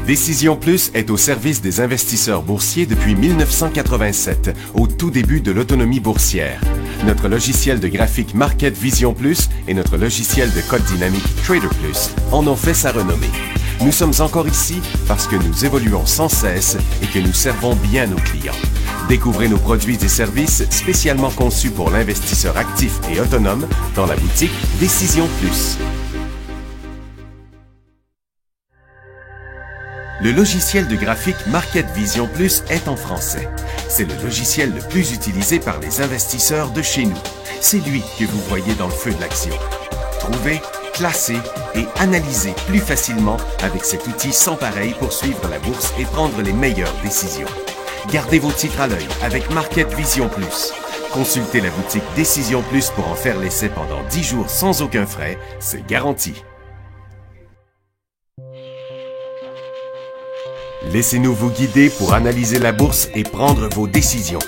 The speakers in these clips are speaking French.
Décision Plus est au service des investisseurs boursiers depuis 1987, au tout début de l'autonomie boursière. Notre logiciel de graphique Market Vision Plus et notre logiciel de code dynamique Trader Plus en ont fait sa renommée. Nous sommes encore ici parce que nous évoluons sans cesse et que nous servons bien nos clients. Découvrez nos produits et services spécialement conçus pour l'investisseur actif et autonome dans la boutique Décision Plus. Le logiciel de graphique Market Vision Plus est en français. C'est le logiciel le plus utilisé par les investisseurs de chez nous. C'est lui que vous voyez dans le feu de l'action. Trouvez, classez et analysez plus facilement avec cet outil sans pareil pour suivre la bourse et prendre les meilleures décisions. Gardez vos titres à l'œil avec Market Vision Plus. Consultez la boutique Décision Plus pour en faire l'essai pendant 10 jours sans aucun frais, c'est garanti. Laissez-nous vous guider pour analyser la bourse et prendre vos décisions.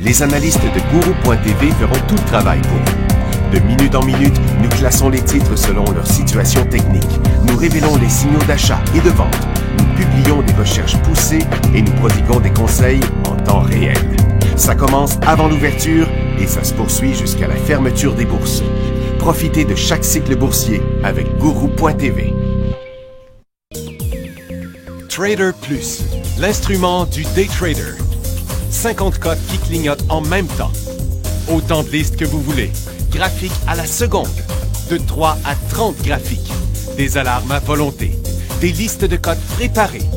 Les analystes de Guru.tv feront tout le travail pour vous. De minute en minute, nous classons les titres selon leur situation technique. Nous révélons les signaux d'achat et de vente. Nous publions des recherches poussées et nous prodiguons des conseils en temps réel. Ça commence avant l'ouverture et ça se poursuit jusqu'à la fermeture des bourses. Profitez de chaque cycle boursier avec Guru.tv. Trader Plus, l'instrument du day trader. 50 cotes qui clignotent en même temps. Autant de listes que vous voulez. Graphiques à la seconde. De 3 à 30 graphiques. Des alarmes à volonté. Des listes de cotes préparées.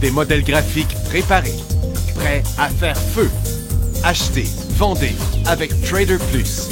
Des modèles graphiques préparés. Prêts à faire feu. Achetez, vendez avec Trader Plus.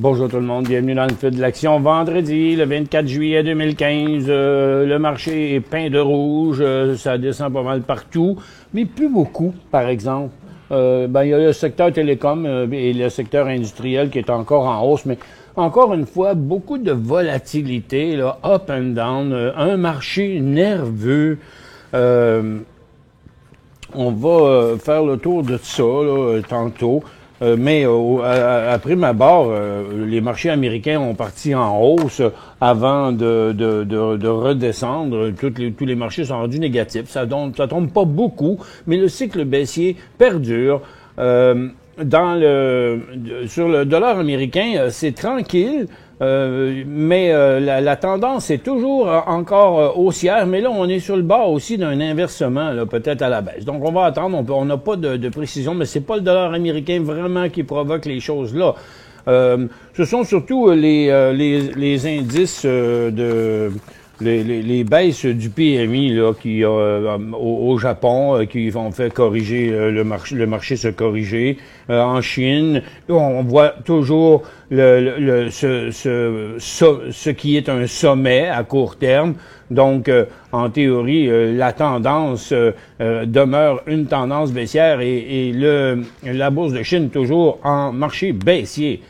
Bonjour tout le monde, bienvenue dans le feu de l'action. Vendredi, le 24 juillet 2015, le marché est peint de rouge, ça descend pas mal partout, mais plus beaucoup, par exemple. Il y a le secteur télécom et le secteur industriel qui est encore en hausse, mais encore une fois, beaucoup de volatilité, là, up and down, un marché nerveux. On va faire le tour de ça là, tantôt. Mais à prime abord, les marchés américains ont parti en hausse avant de redescendre. Tous les marchés sont rendus négatifs. Ça tombe pas beaucoup, mais le cycle baissier perdure. Sur le dollar américain, c'est tranquille. Mais la tendance est toujours encore haussière, mais là, on est sur le bord aussi d'un inversement, là, peut-être à la baisse. Donc, on va attendre, on n'a pas de précision, mais c'est pas le dollar américain vraiment qui provoque les choses là. Ce sont surtout les indices les baisses du PMI là, qui au Japon qui ont fait corriger le marché se corriger. En Chine, on voit toujours ce qui est un sommet à court terme. Donc, en théorie, la tendance demeure une tendance baissière et la bourse de Chine toujours en marché baissier.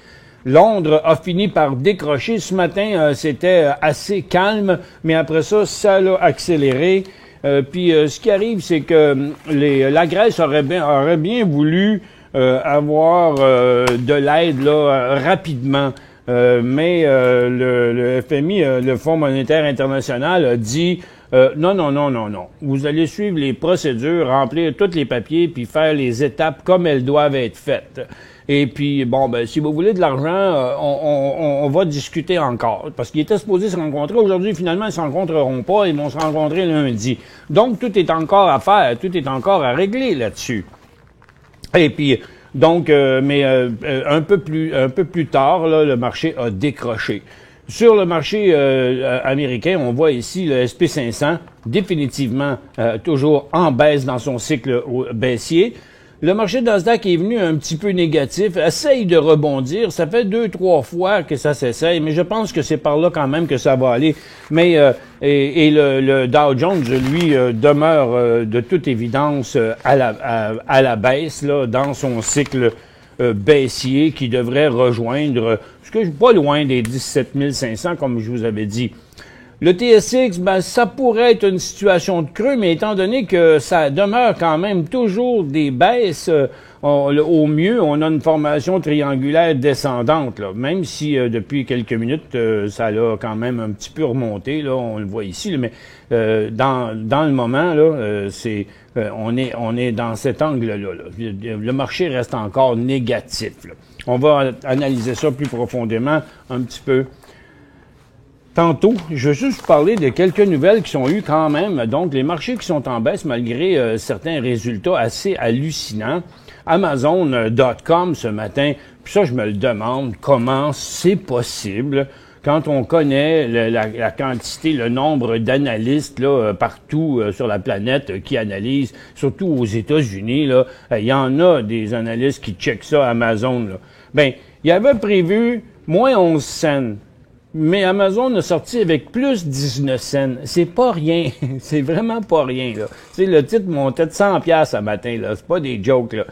Londres a fini par décrocher. Ce matin, c'était assez calme, mais après ça, ça l'a accéléré. Puis ce qui arrive, c'est que la Grèce aurait bien voulu avoir de l'aide là rapidement. Mais le FMI, le Fonds monétaire international, a dit non. Vous allez suivre les procédures, remplir tous les papiers, puis faire les étapes comme elles doivent être faites. Et puis, si vous voulez de l'argent, on va discuter encore. Parce qu'ils étaient supposés se rencontrer. Aujourd'hui, finalement, ils ne se rencontreront pas. Ils vont se rencontrer lundi. Donc, tout est encore à faire. Tout est encore à régler là-dessus. Et puis, donc, un peu plus tard, là, le marché a décroché. Sur le marché américain, on voit ici le SP 500, définitivement toujours en baisse dans son cycle baissier. Le marché Nasdaq est venu un petit peu négatif, essaye de rebondir. Ça fait 2-3 fois que ça s'essaye, mais je pense que c'est par là quand même que ça va aller. Mais le Dow Jones, lui, demeure de toute évidence à la baisse là, dans son cycle baissier qui devrait rejoindre, ce que pas loin des 17 500 comme je vous avais dit. Le TSX, ben, ça pourrait être une situation de creux, mais étant donné que ça demeure quand même toujours des baisses, au mieux, on a une formation triangulaire descendante, là. Même si depuis quelques minutes, ça a quand même un petit peu remonté, là, on le voit ici, là, mais dans le moment, là, on est dans cet angle-là. Là. Le marché reste encore négatif. Là. On va analyser ça plus profondément un petit peu. Tantôt, je veux juste vous parler de quelques nouvelles qui sont eues quand même. Donc, les marchés qui sont en baisse malgré certains résultats assez hallucinants. Amazon.com ce matin, puis ça, je me le demande, comment c'est possible quand on connaît la quantité, le nombre d'analystes là partout sur la planète qui analysent, surtout aux États-Unis, là, il y en a des analystes qui checkent ça, Amazon. Là. Ben, il y avait prévu moins 11 cents. Mais Amazon a sorti avec plus 19 cents. C'est pas rien. C'est vraiment pas rien, là. Tu sais, le titre montait de 100 piastres ce matin, là. C'est pas des jokes, là.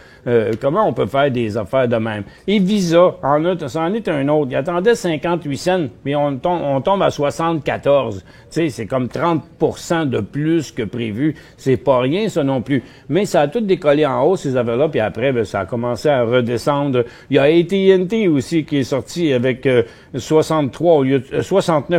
Comment on peut faire des affaires de même? Et Visa, ça en est un autre. Il attendait 58 cents, mais on tombe à 74. Tu sais, c'est comme 30% de plus que prévu. C'est pas rien, ça non plus. Mais ça a tout décollé en haut, ces affaires-là, puis après, ben, ça a commencé à redescendre. Il y a AT&T aussi qui est sorti avec 69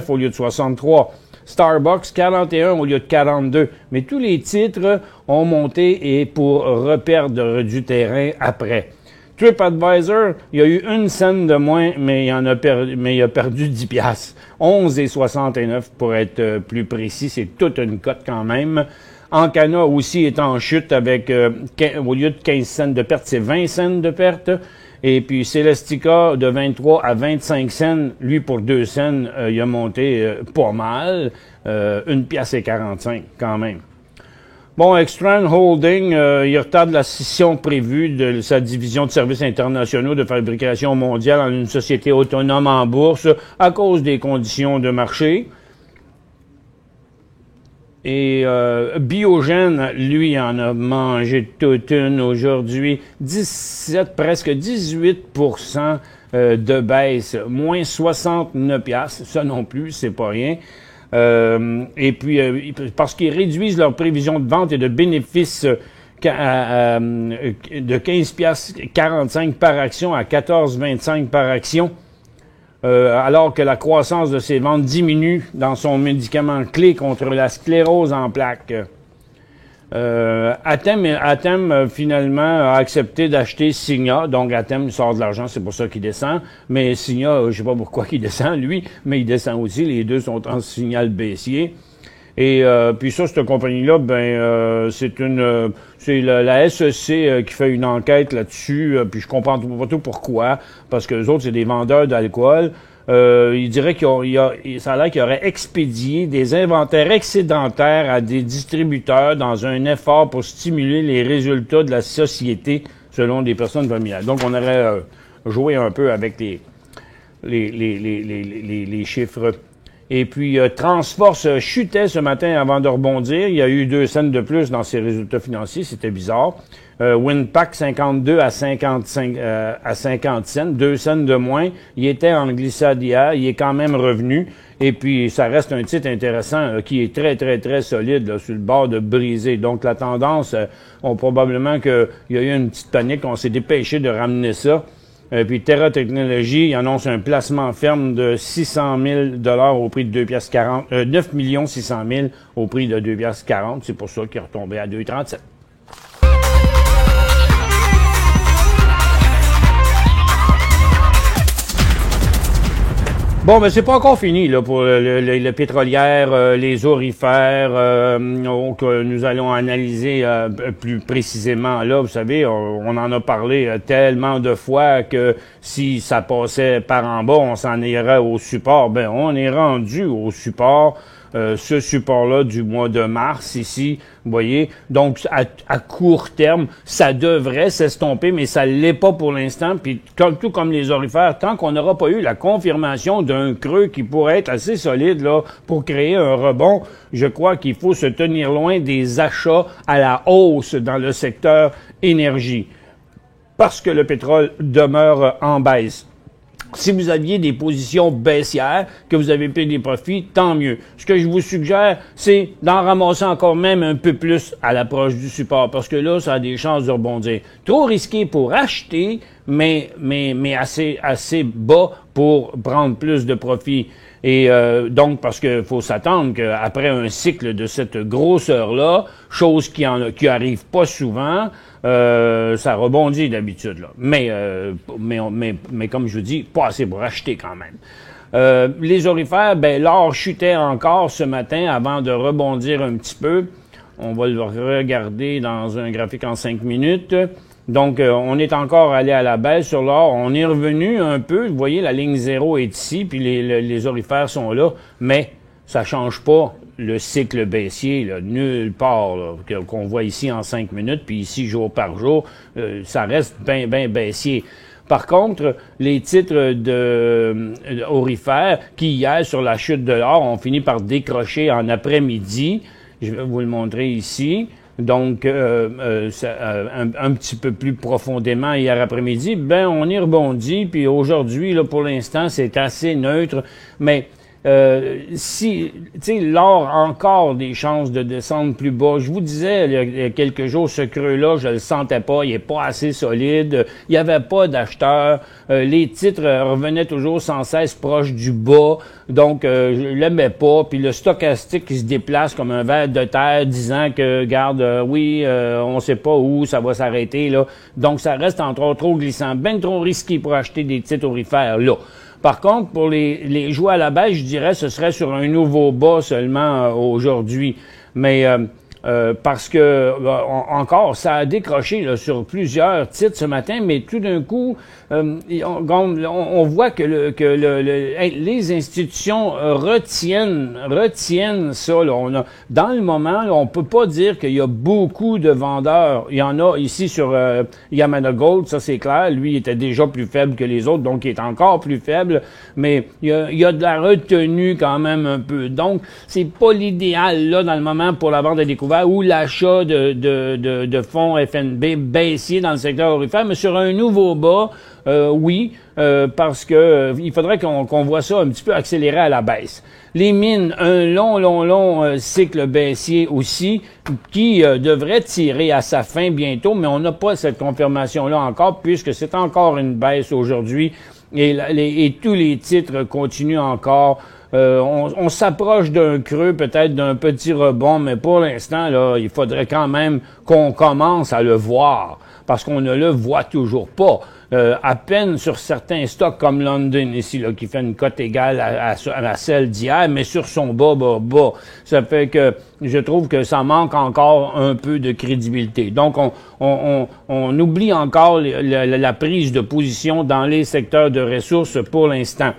au lieu de 63. Starbucks, 41 au lieu de 42. Mais tous les titres ont monté et pour reperdre du terrain après. TripAdvisor, il y a eu 1 cent de moins, mais il a perdu 10 piastres. 11,69 pour être plus précis. C'est toute une cote quand même. Ancana aussi est en chute avec, au lieu de 15 cents de perte, c'est 20 cents de perte. Et puis Celestica, de 23 à 25 cents, lui pour 2 cents, il a monté pas mal, 1 piastre et 45 quand même. Bon, Extran Holding, il retarde la scission prévue de sa division de services internationaux de fabrication mondiale en une société autonome en bourse à cause des conditions de marché. Et Biogen, lui, en a mangé toute une aujourd'hui. 17, presque 18% de baisse, moins 69 piastres. Ça non plus, c'est pas rien. Et puis, parce qu'ils réduisent leur prévision de vente et de bénéfices de 15 piastres 45 par action à 14,25 par action. Alors que la croissance de ses ventes diminue dans son médicament clé contre la sclérose en plaques. Atem finalement a accepté d'acheter Signa, donc Atem sort de l'argent, c'est pour ça qu'il descend, mais Signa, je sais pas pourquoi il descend lui, mais il descend aussi, les deux sont en signal baissier. Et puis ça, cette compagnie-là, c'est la SEC qui fait une enquête là-dessus, puis je comprends pas tout pourquoi, parce que les autres, c'est des vendeurs d'alcool. Il dirait ça a l'air qu'il aurait expédié des inventaires excédentaires à des distributeurs dans un effort pour stimuler les résultats de la société selon des personnes familiales. Donc, on aurait joué un peu avec les chiffres. Et puis, Transforce chutait ce matin avant de rebondir. Il y a eu 2 cents de plus dans ses résultats financiers. C'était bizarre. Winpac, 52 à 55, à 50 cents. 2 cents de moins. Il était en glissade hier. Il est quand même revenu. Et puis, ça reste un titre intéressant qui est très, très, très solide, là, sur le bord de briser. Donc, la tendance, probablement qu'il y a eu une petite panique. On s'est dépêché de ramener ça. Puis Terra Technologies, il annonce un placement ferme de 600 000 $ au prix de 2,40 $, 9 600 000 au prix de 2,40 $. C'est pour ça qu'il est retombé à 2,37 $. Bon, mais c'est pas encore fini là pour le pétrolière, les aurifères que nous allons analyser plus précisément. Là, vous savez, on en a parlé tellement de fois que si ça passait par en bas, on s'en irait au support. Ben, on est rendu au support. ce support-là du mois de mars ici, vous voyez. Donc, à court terme, ça devrait s'estomper, mais ça l'est pas pour l'instant. Puis, tout comme les orifères, tant qu'on n'aura pas eu la confirmation d'un creux qui pourrait être assez solide là pour créer un rebond, je crois qu'il faut se tenir loin des achats à la hausse dans le secteur énergie, parce que le pétrole demeure en baisse. Si vous aviez des positions baissières, que vous avez pris des profits, tant mieux. Ce que je vous suggère, c'est d'en ramasser encore même un peu plus à l'approche du support, parce que là, ça a des chances de rebondir. Trop risqué pour acheter, mais assez bas pour prendre plus de profits. Et donc, parce que faut s'attendre qu'après un cycle de cette grosseur-là, chose qui arrive pas souvent, ça rebondit d'habitude, là. Mais comme je vous dis, pas assez pour acheter quand même. Les orifères, l'or chutait encore ce matin avant de rebondir un petit peu. On va le regarder dans un graphique en 5 minutes. Donc, on est encore allé à la baisse sur l'or. On est revenu un peu. Vous voyez, la ligne 0 est ici, puis les orifères sont là. Mais ça change pas le cycle baissier, là, nulle part, qu'on voit ici en 5 minutes, puis ici jour par jour. Ça reste bien baissier. Par contre, les titres orifères qui, hier, sur la chute de l'or, ont fini par décrocher en après-midi. Je vais vous le montrer ici. Donc, un petit peu plus profondément hier après-midi, on y rebondit, puis aujourd'hui, là, pour l'instant, c'est assez neutre, mais si, tu sais, l'or a encore des chances de descendre plus bas. Je vous disais, il y a quelques jours, ce creux-là, je le sentais pas, il est pas assez solide, il y avait pas d'acheteurs, les titres revenaient toujours sans cesse proche du bas, donc je l'aimais pas, puis le stochastique qui se déplace comme un ver de terre, disant que, regarde, on sait pas où ça va s'arrêter, là, donc ça reste encore trop glissant, bien trop risqué pour acheter des titres orifères, là. Par contre, pour les jouer à la baisse, je dirais ce serait sur un nouveau bas seulement aujourd'hui. Mais parce que encore, ça a décroché là, sur plusieurs titres ce matin, mais tout d'un coup, on voit que les institutions retiennent ça. Là. Dans le moment, là, on peut pas dire qu'il y a beaucoup de vendeurs. Il y en a ici sur Yamana Gold, ça c'est clair. Lui, il était déjà plus faible que les autres, donc il est encore plus faible. Mais il y a de la retenue quand même un peu. Donc, c'est pas l'idéal là dans le moment pour la vente à découvert ou l'achat de fonds FNB baissiers dans le secteur orifère, mais sur un nouveau bas, oui, parce que il faudrait qu'on voit ça un petit peu accéléré à la baisse. Les mines, un long cycle baissier aussi, qui devrait tirer à sa fin bientôt, mais on n'a pas cette confirmation-là encore, puisque c'est encore une baisse aujourd'hui, et tous les titres continuent encore. On s'approche d'un creux, peut-être d'un petit rebond, mais pour l'instant, là, il faudrait quand même qu'on commence à le voir, parce qu'on ne le voit toujours pas. À peine sur certains stocks comme London ici, là, qui fait une cote égale à celle d'hier, mais sur son bas. Ça fait que je trouve que ça manque encore un peu de crédibilité. Donc, on oublie encore la prise de position dans les secteurs de ressources pour l'instant.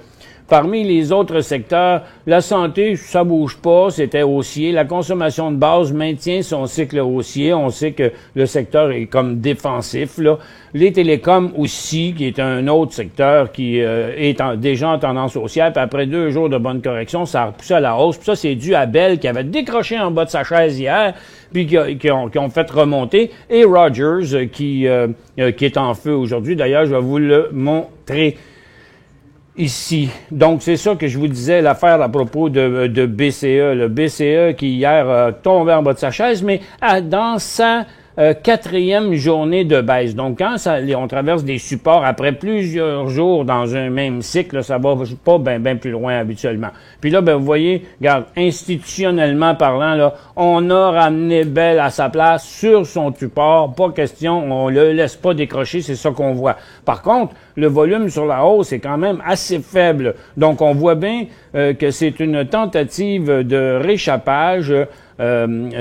Parmi les autres secteurs, la santé, ça bouge pas, c'était haussier. La consommation de base maintient son cycle haussier. On sait que le secteur est comme défensif, là. Les télécoms aussi, qui est un autre secteur qui est déjà en tendance haussière. Puis après 2 jours de bonne correction, ça a repoussé à la hausse. Puis ça, c'est dû à Bell qui avait décroché en bas de sa chaise hier, puis qui ont fait remonter. Et Rogers qui est en feu aujourd'hui. D'ailleurs, je vais vous le montrer ici. Donc, c'est ça que je vous disais, l'affaire à propos de BCE. Le BCE qui, hier, tombait en bas de sa chaise, mais dans sa 4e journée de baisse. Donc, quand on traverse des supports après plusieurs jours dans un même cycle, là, ça va pas bien plus loin habituellement. Puis là, vous voyez, regarde, institutionnellement parlant, là, on a ramené Bell à sa place sur son support. Pas question, on le laisse pas décrocher, c'est ça qu'on voit. Par contre, le volume sur la hausse est quand même assez faible. Donc, on voit bien que c'est une tentative de réchappage,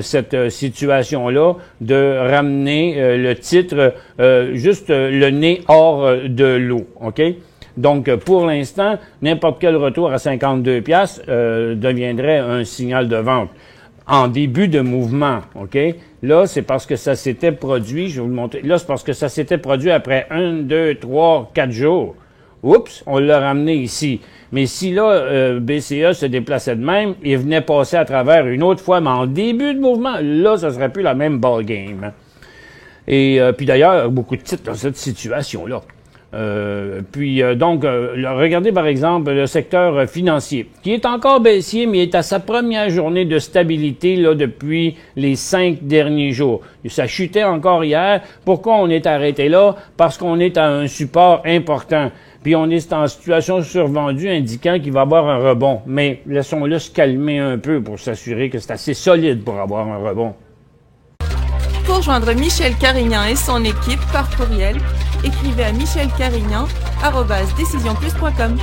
cette situation-là, de ramener le titre juste le nez hors de l'eau. OK? Donc, pour l'instant, n'importe quel retour à 52 piastres deviendrait un signal de vente. En début de mouvement, OK? Là, c'est parce que ça s'était produit, je vais vous le montrer. Là, c'est parce que ça s'était produit après 1, 2, 3, 4 jours. Oups, on l'a ramené ici. Mais si là, BCE se déplaçait de même, il venait passer à travers une autre fois, mais en début de mouvement, là, ça serait plus la même ballgame. Et puis d'ailleurs, beaucoup de titres dans cette situation-là. Regardez par exemple le secteur financier, qui est encore baissier, mais est à sa première journée de stabilité là depuis les 5 derniers jours. Ça chutait encore hier. Pourquoi on est arrêté là? Parce qu'on est à un support important. Puis on est en situation survendue indiquant qu'il va y avoir un rebond. Mais laissons-le se calmer un peu pour s'assurer que c'est assez solide pour avoir un rebond. Pour joindre Michel Carignan et son équipe par courriel, écrivez à michelcarignan@decisionplus.com.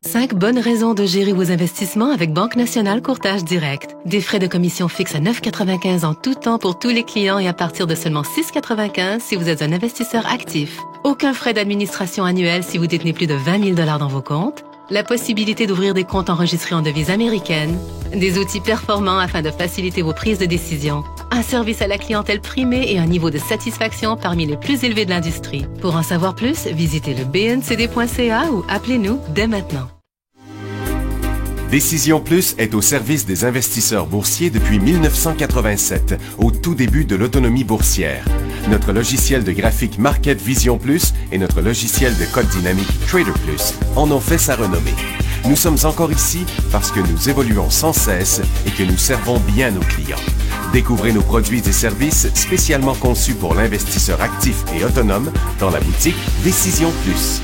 5 bonnes raisons de gérer vos investissements avec Banque Nationale Courtage Direct. Des frais de commission fixes à 9,95 en tout temps pour tous les clients et à partir de seulement 6,95 si vous êtes un investisseur actif. Aucun frais d'administration annuel si vous détenez plus de 20 000 $ dans vos comptes. La possibilité d'ouvrir des comptes enregistrés en devise américaine. Des outils performants afin de faciliter vos prises de décision. Un service à la clientèle primé et un niveau de satisfaction parmi les plus élevés de l'industrie. Pour en savoir plus, visitez le bncd.ca ou appelez-nous dès maintenant. Décision Plus est au service des investisseurs boursiers depuis 1987, au tout début de l'autonomie boursière. Notre logiciel de graphique Market Vision Plus et notre logiciel de code dynamique Trader Plus en ont fait sa renommée. Nous sommes encore ici parce que nous évoluons sans cesse et que nous servons bien nos clients. Découvrez nos produits et services spécialement conçus pour l'investisseur actif et autonome dans la boutique Décision Plus.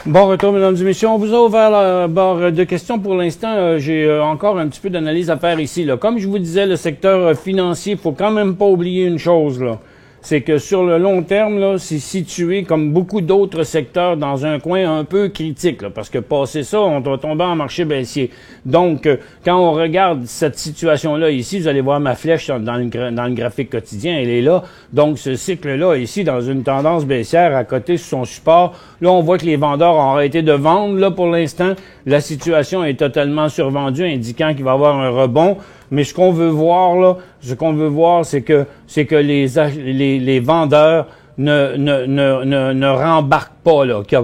Bon retour, mesdames et messieurs. On vous a ouvert la barre de questions. Pour l'instant, j'ai encore un petit peu d'analyse à faire ici. Là. Comme je vous disais, le secteur financier, il faut quand même pas oublier une chose, là. C'est que sur le long terme, là, c'est situé comme beaucoup d'autres secteurs dans un coin un peu critique, là, parce que passé ça, on va tomber en marché baissier. Donc, quand on regarde cette situation-là ici, vous allez voir ma flèche dans le graphique quotidien, elle est là. Donc, ce cycle-là, ici, dans une tendance baissière à côté sur son support, là, on voit que les vendeurs ont arrêté de vendre. Là, pour l'instant, la situation est totalement survendue, indiquant qu'il va y avoir un rebond. Mais ce qu'on veut voir, là, c'est que les vendeurs ne rembarquent pas, là, qu'il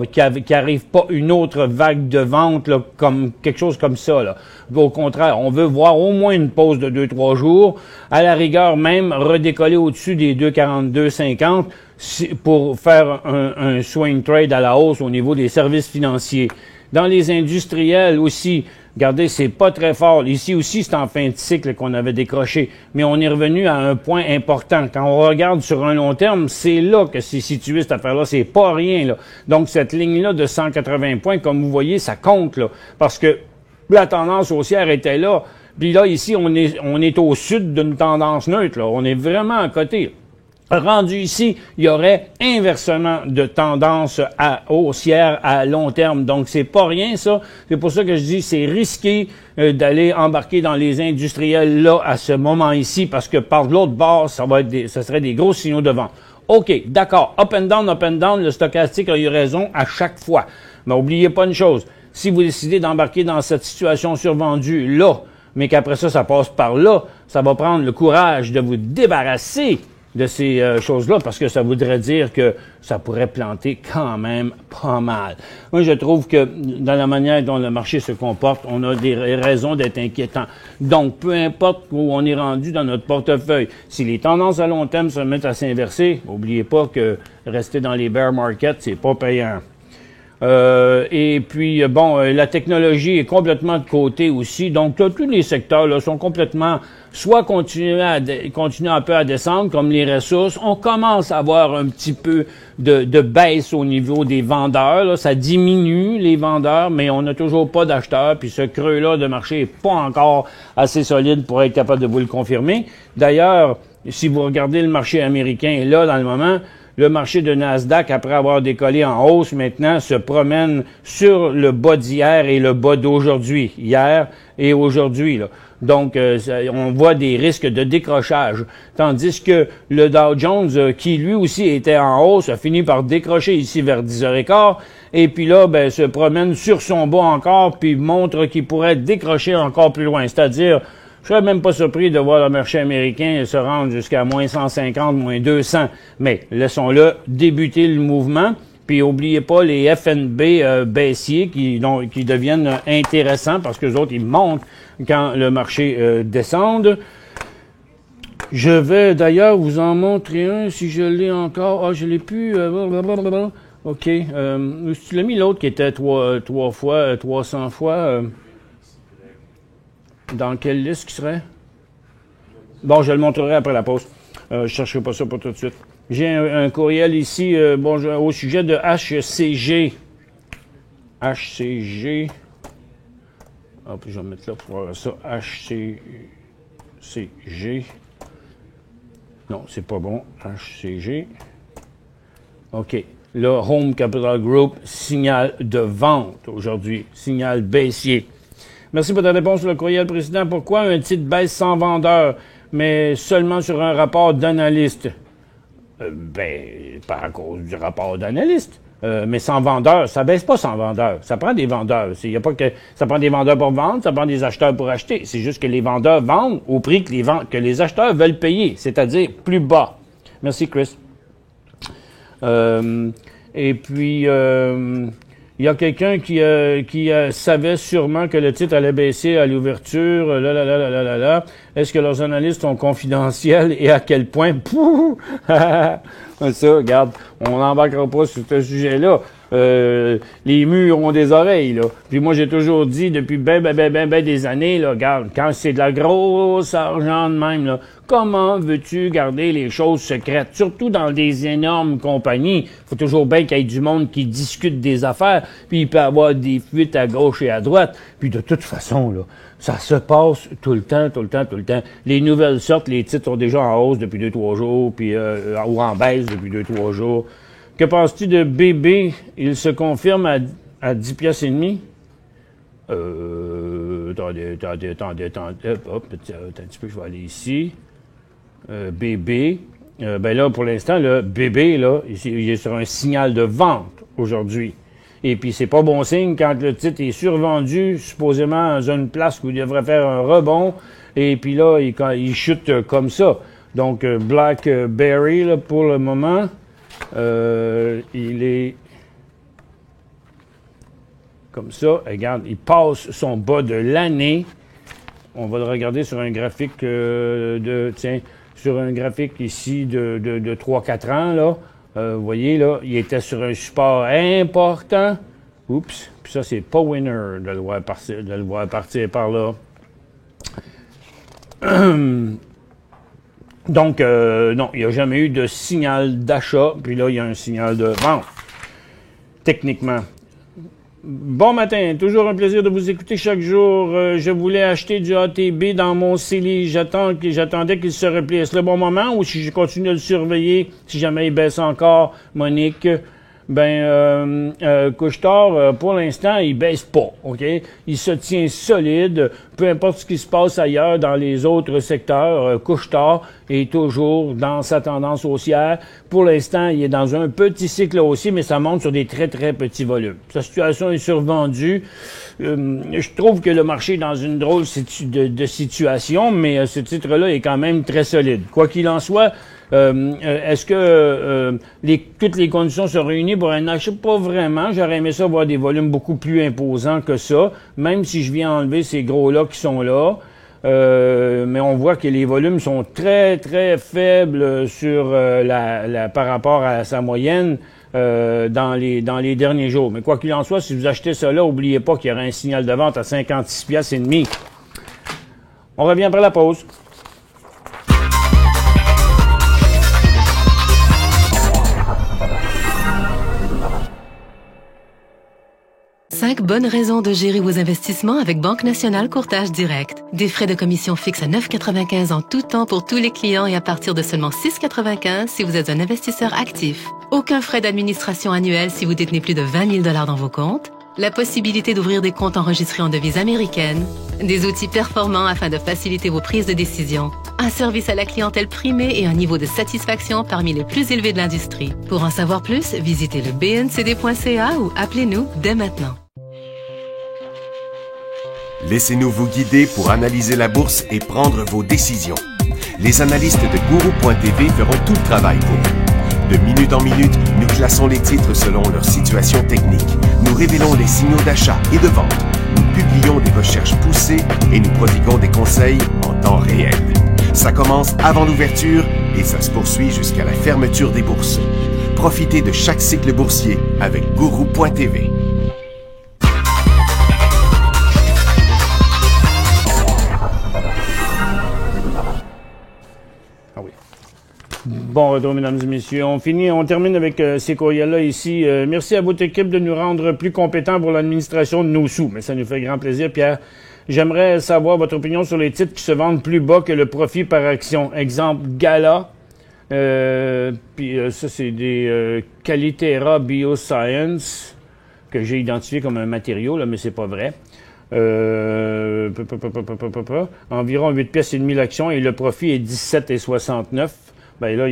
arrive pas une autre vague de vente, là, comme quelque chose comme ça, là. Au contraire, on veut voir au moins une pause de 2-3 jours, à la rigueur même redécoller au-dessus des 2,42,50 pour faire un swing trade à la hausse au niveau des services financiers. Dans les industriels aussi, regardez, c'est pas très fort. Ici aussi, c'est en fin de cycle qu'on avait décroché. Mais on est revenu à un point important. Quand on regarde sur un long terme, c'est là que c'est situé, cette affaire-là. C'est pas rien, là. Donc, cette ligne-là de 180 points, comme vous voyez, ça compte, là. Parce que la tendance haussière était là. Puis là, ici, on est au sud d'une tendance neutre, là. On est vraiment à côté. Rendu ici, il y aurait inversement de tendance haussière à long terme. Donc, c'est pas rien, ça. C'est pour ça que je dis c'est risqué d'aller embarquer dans les industriels là à ce moment ici, parce que par l'autre bord, ça serait des gros signaux de vente. OK, d'accord. Up and down, le stochastique a eu raison à chaque fois. Mais oubliez pas une chose. Si vous décidez d'embarquer dans cette situation survendue là, mais qu'après ça passe par là, ça va prendre le courage de vous débarrasser de ces choses-là, parce que ça voudrait dire que ça pourrait planter quand même pas mal. Moi, je trouve que dans la manière dont le marché se comporte, on a des raisons d'être inquiétant. Donc, peu importe où on est rendu dans notre portefeuille, si les tendances à long terme se mettent à s'inverser, n'oubliez pas que rester dans les bear markets, c'est pas payant. Et puis, la technologie est complètement de côté aussi. Donc, tous les secteurs là sont complètement, soit continuent un peu à descendre, comme les ressources. On commence à avoir un petit peu de baisse au niveau des vendeurs. Là. Ça diminue, les vendeurs, mais on n'a toujours pas d'acheteurs. Puis ce creux-là de marché est pas encore assez solide pour être capable de vous le confirmer. D'ailleurs, si vous regardez le marché américain, là, dans le moment, le marché de Nasdaq, après avoir décollé en hausse, maintenant se promène sur le bas d'hier et le bas d'aujourd'hui, hier et aujourd'hui, là. Donc, on voit des risques de décrochage. Tandis que le Dow Jones, qui lui aussi était en hausse, a fini par décrocher ici vers 10h15. Et puis là, se promène sur son bas encore, puis montre qu'il pourrait décrocher encore plus loin. C'est-à-dire, je serais même pas surpris de voir le marché américain se rendre jusqu'à moins 150, moins 200. Mais laissons-le débuter le mouvement. Puis oubliez pas les FNB baissiers qui deviennent intéressants parce que les autres, ils montent quand le marché descend. Je vais d'ailleurs vous en montrer un si je l'ai encore. Ah, je l'ai plus. OK. Tu l'as mis l'autre qui était 300 fois. Dans quelle liste qui serait? Bon, je le montrerai après la pause. Je chercherai pas ça pour tout de suite. J'ai un courriel ici au sujet de HCG. HCG. Hop, je vais mettre là pour voir ça. HCG. Non, c'est pas bon. HCG. OK. Le Home Capital Group, signal de vente aujourd'hui. Signal baissier. Merci pour ta réponse sur le courriel, Président. Pourquoi un titre baisse sans vendeur, mais seulement sur un rapport d'analyste? Pas à cause du rapport d'analyste. Mais sans vendeur, ça baisse pas sans vendeur. Ça prend des vendeurs. Il y a pas que ça prend des vendeurs pour vendre, ça prend des acheteurs pour acheter. C'est juste que les vendeurs vendent au prix que les acheteurs veulent payer, c'est-à-dire plus bas. Merci, Chris. Et puis, il y a quelqu'un qui savait sûrement que le titre allait baisser à l'ouverture. Est-ce que leurs analystes sont confidentiels et à quel point? Ça, regarde, on n'embarquera pas sur ce sujet-là. Les murs ont des oreilles, là. Puis moi, j'ai toujours dit, depuis ben des années, là, regarde, quand c'est de la grosse argent de même, là, comment veux-tu garder les choses secrètes? Surtout dans des énormes compagnies. Faut toujours bien qu'il y ait du monde qui discute des affaires, puis il peut y avoir des fuites à gauche et à droite. Puis de toute façon, là, ça se passe tout le temps. Les nouvelles sortent, les titres sont déjà en hausse depuis 2-3 jours, puis ou en baisse depuis 2-3 jours. Que penses-tu de BB? Il se confirme à 10 piastres et demi? Attendez. Hop, un petit peu, je vais aller ici. BB. Là, pour l'instant, le BB, là, il est sur un signal de vente aujourd'hui. Et puis, c'est pas bon signe quand le titre est survendu, supposément dans une place où il devrait faire un rebond. Et puis là, il chute comme ça. Donc, BlackBerry, là, pour le moment, il est comme ça. Regarde, il passe son bas de l'année. On va le regarder sur un graphique sur un graphique ici de 3-4 ans, là. Vous voyez, là, il était sur un support important. Oups. Puis ça, c'est pas winner de le voir partir par là. Donc, non, il n'y a jamais eu de signal d'achat. Puis là, il y a un signal de vente, techniquement. Bon matin, toujours un plaisir de vous écouter chaque jour. Je voulais acheter du ATB dans mon CELI. J'attendais qu'il se replie. Est-ce le bon moment ou si je continue à le surveiller, si jamais il baisse encore, Monique? Couche-tard, pour l'instant, il baisse pas, OK? Il se tient solide. Peu importe ce qui se passe ailleurs dans les autres secteurs, Couche-tard est toujours dans sa tendance haussière. Pour l'instant, il est dans un petit cycle haussier, mais ça monte sur des très, très petits volumes. Sa situation est survendue. Je trouve que le marché est dans une drôle de situation, mais ce titre-là est quand même très solide. Quoi qu'il en soit, est-ce que toutes les conditions sont réunies pour un achat? Pas vraiment. J'aurais aimé ça voir des volumes beaucoup plus imposants que ça, même si je viens enlever ces gros-là qui sont là. Mais on voit que les volumes sont très, très faibles sur par rapport à sa moyenne dans les derniers jours. Mais quoi qu'il en soit, si vous achetez ça là, n'oubliez pas qu'il y aura un signal de vente à 56 piastres et demi. On revient après la pause. 5 bonnes raisons de gérer vos investissements avec Banque Nationale Courtage Direct. Des frais de commission fixes à 9,95 en tout temps pour tous les clients et à partir de seulement 6,95 si vous êtes un investisseur actif. Aucun frais d'administration annuel si vous détenez plus de 20 000 $ dans vos comptes. La possibilité d'ouvrir des comptes enregistrés en devise américaine. Des outils performants afin de faciliter vos prises de décision. Un service à la clientèle primé et un niveau de satisfaction parmi les plus élevés de l'industrie. Pour en savoir plus, visitez le bncd.ca ou appelez-nous dès maintenant. Laissez-nous vous guider pour analyser la bourse et prendre vos décisions. Les analystes de Guru.tv feront tout le travail pour vous. De minute en minute, nous classons les titres selon leur situation technique. Nous révélons les signaux d'achat et de vente. Nous publions des recherches poussées et nous prodiguons des conseils en temps réel. Ça commence avant l'ouverture et ça se poursuit jusqu'à la fermeture des bourses. Profitez de chaque cycle boursier avec Guru.tv. Bon retour, mesdames et messieurs. On termine avec ces courriels-là ici. Merci à votre équipe de nous rendre plus compétents pour l'administration de nos sous. Mais ça nous fait grand plaisir, Pierre. J'aimerais savoir votre opinion sur les titres qui se vendent plus bas que le profit par action. Exemple, Gala. Ça, c'est des Calitera Bioscience que j'ai identifié comme un matériau, là, mais c'est pas vrai. Environ 8 pièces et demie l'action et le profit est 17,69. Ben là,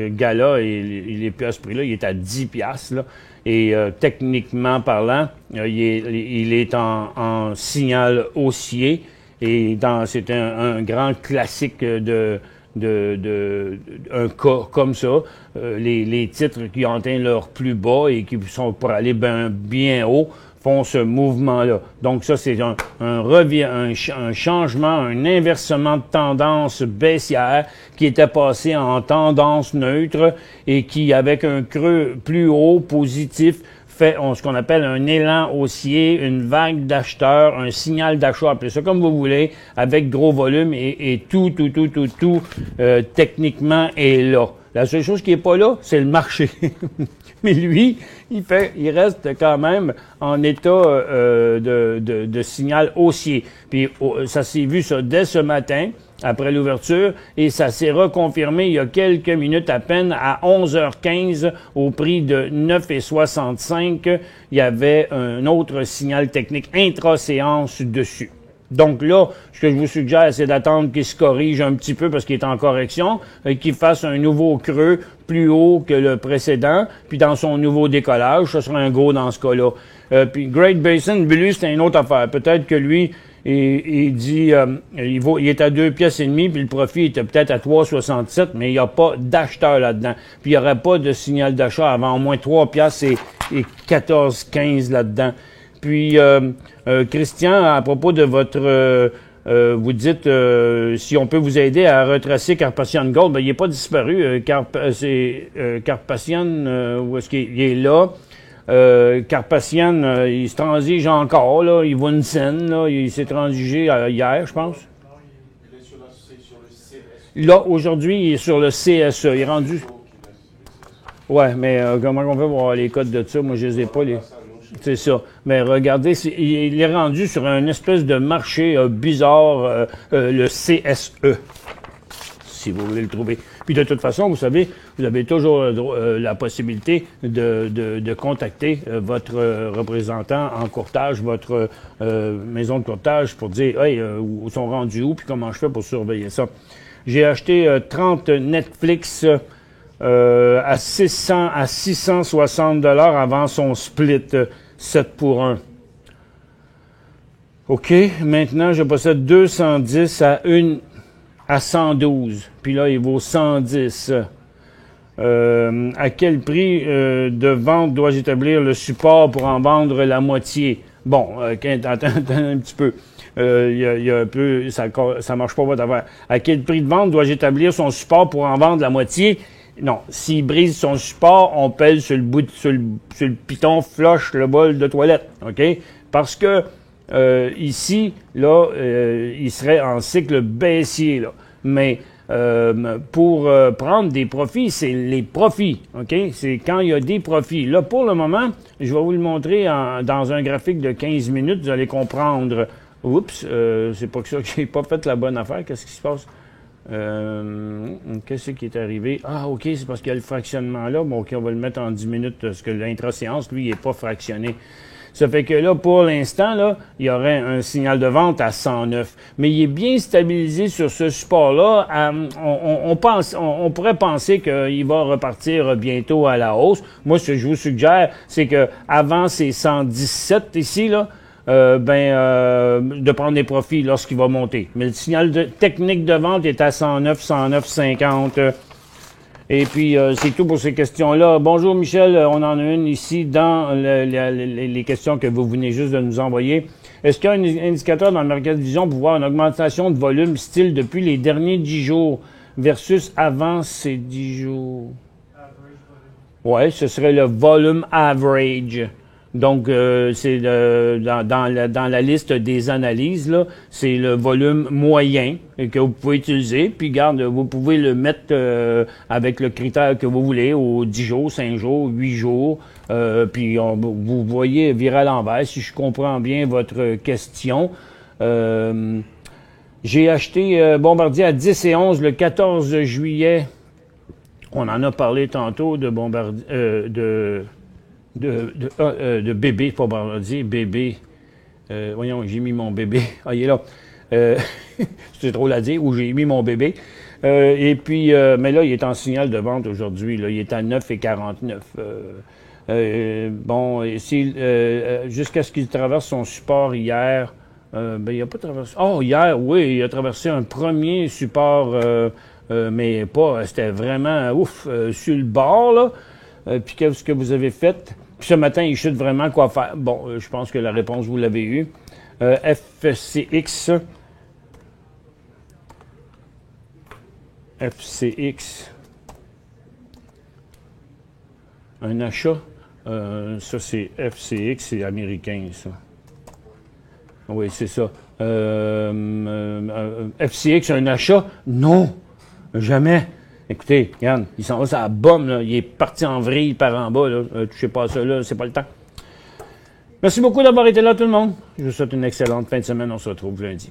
Gala, il est plus à ce prix-là, il est à 10 piastres, là. Et techniquement parlant, il est en signal haussier. Et c'est un grand classique un cas comme ça. Les titres qui ont atteint leur plus bas et qui sont pour aller bien haut font ce mouvement-là. Donc ça, c'est un changement, un inversement de tendance baissière qui était passé en tendance neutre et qui, avec un creux plus haut, positif, fait ce qu'on appelle un élan haussier, une vague d'acheteurs, un signal d'achat, appelez ça comme vous voulez, avec gros volume et tout, techniquement est là. La seule chose qui est pas là, c'est le marché. Mais lui, il reste quand même en état de signal haussier. Puis ça s'est vu ça dès ce matin, après l'ouverture, et ça s'est reconfirmé il y a quelques minutes à peine, à 11h15, au prix de 9,65. Il y avait un autre signal technique intra-séance dessus. Donc là, ce que je vous suggère, c'est d'attendre qu'il se corrige un petit peu parce qu'il est en correction, et qu'il fasse un nouveau creux plus haut que le précédent, puis dans son nouveau décollage, ce sera un gros dans ce cas-là. Puis Great Basin, lui, c'est une autre affaire. Peut-être que lui, il dit, il est à 2 pièces et demie, puis le profit était peut-être à 3,67, mais il n'y a pas d'acheteur là-dedans. Puis il n'y aurait pas de signal d'achat avant au moins 3 pièces et 14,15 là-dedans. Puis, Christian, à propos de votre... vous dites, si on peut vous aider à retracer Carpathian Gold, ben il n'est pas disparu. Carpathian, où est-ce qu'il est là? Carpathian, il se transige encore, là. Il voit une scène, là. Il s'est transigé hier, je pense. Non, il est sur le CSE. Là, aujourd'hui, il est sur le CSE. Il est rendu... Ouais, mais comment on fait pour avoir les codes de ça? Moi, je les ai pas, les... C'est ça. Mais regardez, il est rendu sur un espèce de marché bizarre, le CSE, si vous voulez le trouver. Puis de toute façon, vous savez, vous avez toujours la possibilité de contacter votre représentant en courtage, votre maison de courtage pour dire « Hey, où sont rendus où, puis comment je fais pour surveiller ça? » J'ai acheté 30 Netflix à 660 $ avant son split 7 pour 1. OK, maintenant je possède 210 à 112. Puis là, il vaut 110. À quel prix de vente dois-je établir le support pour en vendre la moitié? Bon, attends un petit peu. Il y a un peu, ça marche pas votre affaire. À quel prix de vente dois-je établir son support pour en vendre la moitié? Non, s'il brise son support, on pèse sur le piton, flush le bol de toilette, OK? Parce que ici, là, il serait en cycle baissier, là. Mais pour prendre des profits, c'est les profits, OK? C'est quand il y a des profits. Là, pour le moment, je vais vous le montrer dans un graphique de 15 minutes. Vous allez comprendre. Oups, c'est pas que ça que j'ai pas fait la bonne affaire. Qu'est-ce qui se passe? Qu'est-ce qui est arrivé? Ah, OK, c'est parce qu'il y a le fractionnement là. Bon, OK, on va le mettre en 10 minutes parce que l'intra-séance, lui, il n'est pas fractionné. Ça fait que là, pour l'instant, là, il y aurait un signal de vente à 109. Mais il est bien stabilisé sur ce support-là. On pourrait penser qu'il va repartir bientôt à la hausse. Moi, ce que je vous suggère, c'est que avant ces 117 ici, là, de prendre des profits lorsqu'il va monter. Mais le signal technique de vente est à 109, 109,50. Et puis, c'est tout pour ces questions-là. Bonjour, Michel. On en a une ici dans les questions que vous venez juste de nous envoyer. Est-ce qu'il y a un indicateur dans le Mercade Vision pour voir une augmentation de volume style depuis les derniers 10 jours versus avant ces 10 jours? Ouais, ce serait le volume average. Donc, c'est dans la liste des analyses, là, c'est le volume moyen que vous pouvez utiliser. Puis, garde, vous pouvez le mettre avec le critère que vous voulez, aux 10 jours, 5 jours, 8 jours. Puis, vous voyez virer à l'envers, si je comprends bien votre question. J'ai acheté Bombardier à 10 et 11 le 14 juillet. On en a parlé tantôt de Bombardier, de bébé, pas Bombardier, bébé. Voyons, j'ai mis mon bébé. Ah, il est là. C'est drôle à dire, où j'ai mis mon bébé. Et puis, mais là, il est en signal de vente aujourd'hui. Là, il est à 9,49. Bon, jusqu'à ce qu'il traverse son support hier. Il n'a pas traversé. Oh, hier, oui, il a traversé un premier support, mais pas. C'était vraiment sur le bord, là. Puis qu'est-ce que vous avez fait? Puis ce matin, il chute vraiment quoi faire. Bon, je pense que la réponse, vous l'avez eue. FCX. Un achat. Ça, c'est FCX, c'est américain, ça. Oui, c'est ça. FCX, un achat? Non, jamais. Écoutez, regarde, il s'en va sur la bombe, là. Il est parti en vrille par en bas, là. Touchez pas à ça, là, c'est pas le temps. Merci beaucoup d'avoir été là, tout le monde. Je vous souhaite une excellente fin de semaine. On se retrouve lundi.